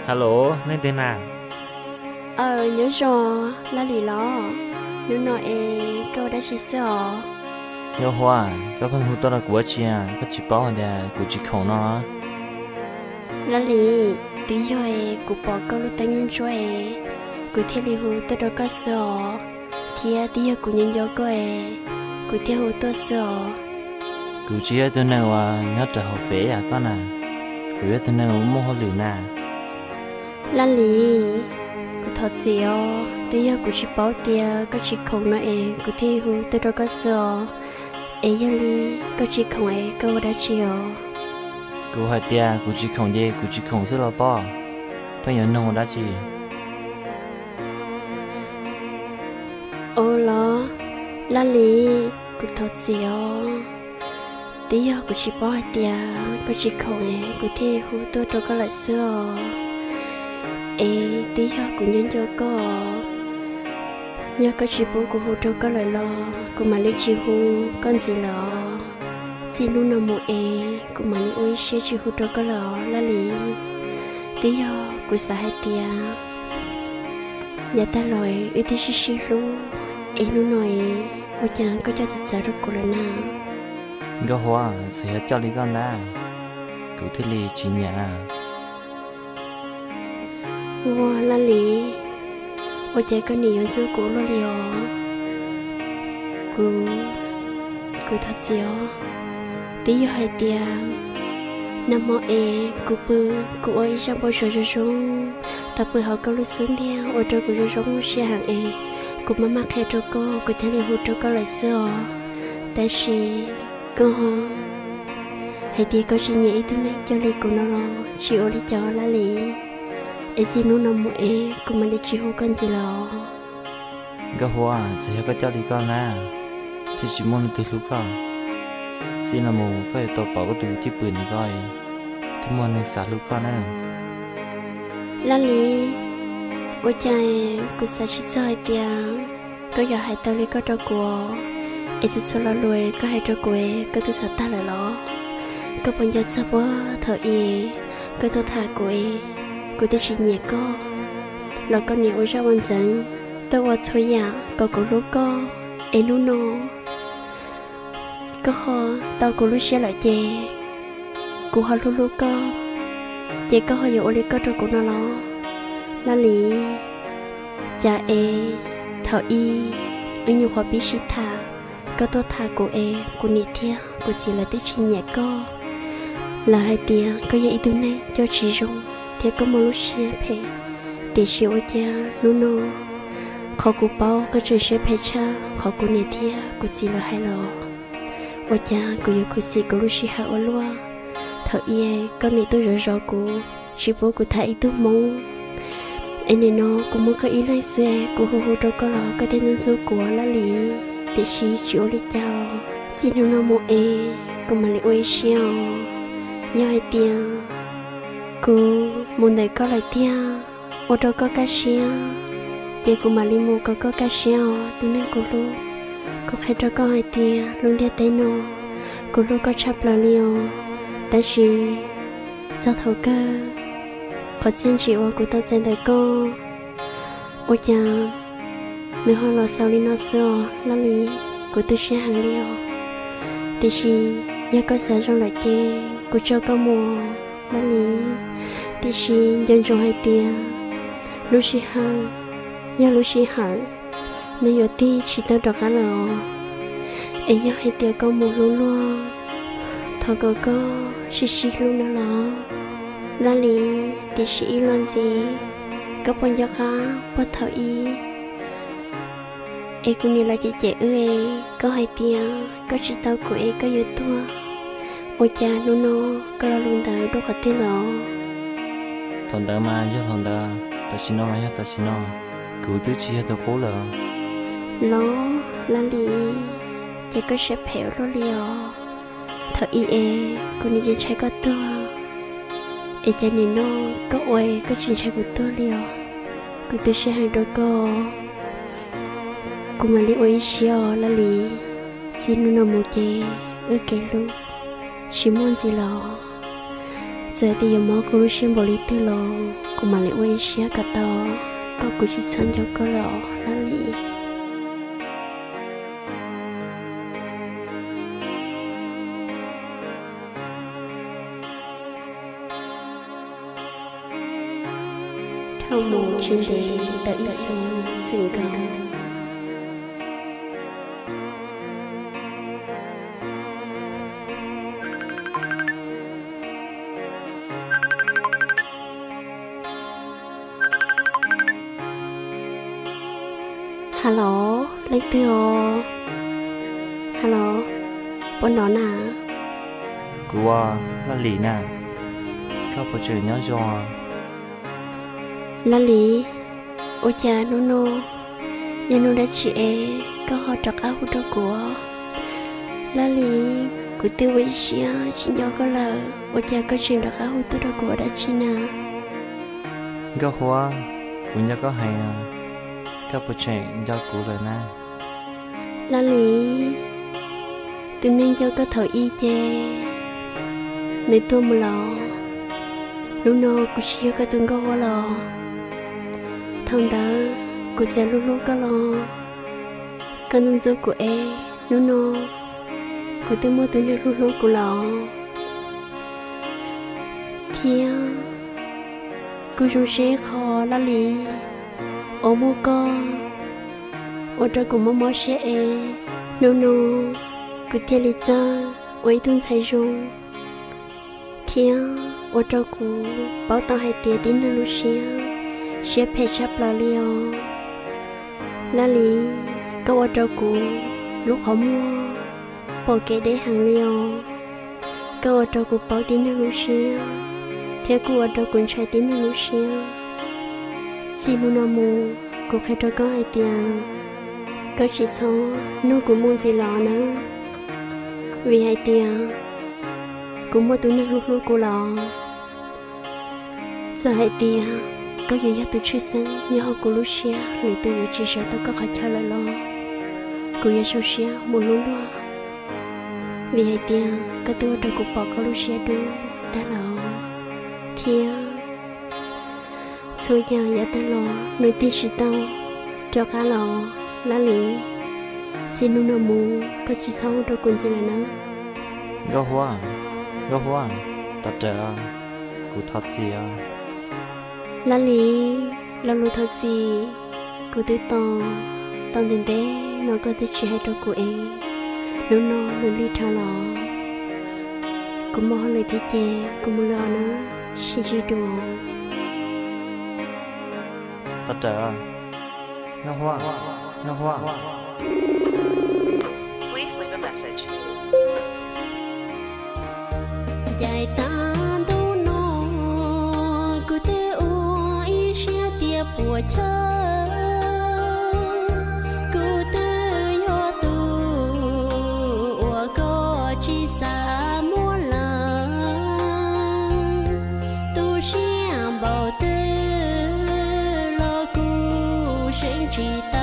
Hello, nên thế nào? Nhớ rồi, là lì lo. Nếu nói câu đã chỉ sợ. Nhớ hoa, các phần hữu tôi là của chị à, các chị bảo là của chị khổng nó. Là lì, tí rồi cụ bỏ câu lúc tay nhung cho cụ thiết lì hữu tôi đâu có sợ. Thì tí rồi cụ nhân dấu coi cụ thiết hữu tôi sợ. Cụ chị tôi nào nhớ trở học phế à con à. Cụ biết tôi nào mua hoa lửa nà. Là lì, cụ thật gì tí rồi cụ chỉ bảo tia các chị khổng nó cụ thiết hữu tôi đâu có sợ. Giờ lì, các chị khổng câu đã chiều. Cụ hỏi tia, cụ chị khổng gì, cụ chị khổng rất là bỏ. Tôi nhớ nông đã chị. Lo, là lì, cụ thật gì tí giờ cụ chỉ bỏ tia cụ chỉ khổng cụ thi hú tôi cho có lại xưa tí giờ cụ nhân cho có nhớ có chỉ bố cụ hú cho có lại lo cụ mà lấy chỉ hú con gì lo chỉ lúc nào mua cụ mà đi ôi xe chỉ hú cho có lo là lì tí giờ cụ xả hai tia nhà ta lòi ít tí xí lu lúc nói ôi chàng có cho thật sự được cụ là nào Gã hoa, sẽ cho lý con đã. Cụ thiết lì chị nhà. Wow, là lì. Ôi chạy con nỉ yon su cũ lo liò. Cụ thật diệu. Tí yo hai tia. Nam mô cụ bư, cụ ơi trong bầu trời rong. Ta bư họ câu lúc xuống đeo, ôi trời cụ rong xe hàng cụ mà mắc hệ cho cô, cụ thấy lì hụt cho cô lại xưa. Tại vì cô hãy đi có gì nhỉ tôi này cho lì của nó lo chịu đi cho lá lì gì nó nằm một cũng mà đi chịu con gì lo Gã hoa, sẽ có cho lý con à. Thì chỉ muốn từ lúc con. Xin là mù, có thể tổ bảo có tù tiếp bửi này coi. Thì muốn được xả lúc con à. lá lì ôi trời cô sẽ chỉ cho hai tiếng có giờ hai tao lấy có cho cô chút số lo lùi có hai cho cô có thứ sợ ta là lo có bao giờ sao bữa thở có tôi thả cô tôi chỉ nhẹ co lo con nhiều ra quan dẫn tôi vào chơi à có lúc có lúc nó có họ tao cô lúc xe lại chè cô họ lúc có chè có họ dụ lấy có cho cô nó lo là lý cha thở ở nhiều khó biết gì thả có tôi thả cô nị thia cô chỉ là tí chỉ nhẹ co là hai tia có vậy từ này cho chị rong thì có một lúc xe phê để chịu ở cha nó nó họ cụ bao có chơi xe phê cha họ cô nị thia cô chỉ là hai lò ở cha cô yêu cô chỉ cô lúc xe hạ ở loa thở con nị tôi rồi cô chỉ vô cô thấy tôi mong anh này nó cũng muốn có ý lại xe cô hù cho có lò có tên nhân số của lá lý để chỉ chịu đi chào xin đừng nó mua cũng mà lại ôi xeo do hai tiền cô muốn để có lại tiền ô tô có cá xeo chị cũng mà đi mua có cá xeo tôi nên cô luôn cô khai cho có hai tiền luôn đi tới nó cô luôn có chắp là liều tại vì do thầu cơ họ xin chịu của tôi xem thấy cô ôi chà nếu họ lo sau đi nó sơ lo lý của tôi sẽ hàng liều thì chỉ giờ có sợ trong lại kê của cho có mùa lo lý thì chỉ dân trong hai tia lúc chỉ hàng giờ lúc chỉ hàng nếu giờ ti chỉ tao đọc cả lò ấy giờ hai tia có mùa luôn luôn thọ có chỉ luôn đó lò là lý thì chỉ luôn gì có bao giờ khá bắt thở cũng như là chị trẻ có hai tia có chị tao của có yêu tua ôi cha luôn nó có là luôn tới đâu có tiền lo Thằng ta mà giúp thằng ta xin nó mà ta xin nó cứ tự chỉ ta khổ là lo là lý chỉ có sẽ phèo lo liò thở cũng như dân trai có tua cha này nó có ôi có chuyện trai của tôi liò của tôi sẽ hàng đôi cô mà lấy ôi xio là lý xin nó nằm một chè kể lúc chỉ muốn gì lò giờ thì giờ mò cô xem bộ lý tư lo cô mà lại quay xe cả to có cô chỉ sang cho cô lọ là lý thâu mù trên đề tới ý xuống dừng cầu Hello, lấy tiêu. Hello, bọn nó nè. Của là lì nè. Các bộ chuyện nhớ cho. Là lì. Ôi cha nó nô. Nhà nó đã chị ấy. Có họ trọc áo hút đó của. Là lì. Của tiêu vị xíu. Chị nhớ có lờ. Ôi cha có chuyện trọc áo hút đó của đã chị nè. Các hoa. Cũng nhớ có hay à. Các bộ chuyện do cụ lời nè. Là lý tụi nên cho có thở y chê nơi tôi mà lò lúc nào cũng xíu cái tôi có lò thằng đó cũng sẽ lúc lúc có lò con thân giúp của em lúc nào của tôi mua tôi nên lúc lúc của lò thì cô chú sẽ khó là lý ô mô con ô cho cùng mô mô sẽ nô nô cứ theo lý do ôi thun thay rung thiên ô cho cụ bảo tao hay tiền tin là lúc sẽ phê chấp là liều là lý câu ô cho cụ lúc họ mua bỏ kệ để hàng liều câu ô cho cụ bảo tin là lúc theo cụ ô cho cụ chạy tin là lúc chỉ lúc nào mù cụ khai cho có hai tiền có chỉ số nó cũng muốn gì lọ nữa vì hai tiền cũng mua túi nước lúc lúc của lọ giờ hai tiền có gì cho tôi chưa sinh nhớ họ của Lucia người tôi vừa chia sẻ tôi có khỏi chơi lại lo của giờ sau xia một lúa lo vì hai tiền có tôi đã cục bỏ có Lucia đu ta lọ thiên xui giờ giờ ta lọ nơi tí chỉ tao cho cá lọ lá lì xin luôn nào mù có chỉ sau đâu còn gì là nữa gấu hoa ta trẻ cụ thật gì à lá lì là lù thật gì cụ tự to tao tiền tế nó có thể chỉ hai đâu của em nếu nó đi theo lò cũng mò lời thế chè cũng mò lò nữa xin chỉ đồ ta trẻ gấu hoa Please leave a message. dài ta đâu nó cứ thế ôi xe tiệp của cha cứ thế yo tu có chỉ xa mua là tu xe bảo tư lo cu sinh chỉ ta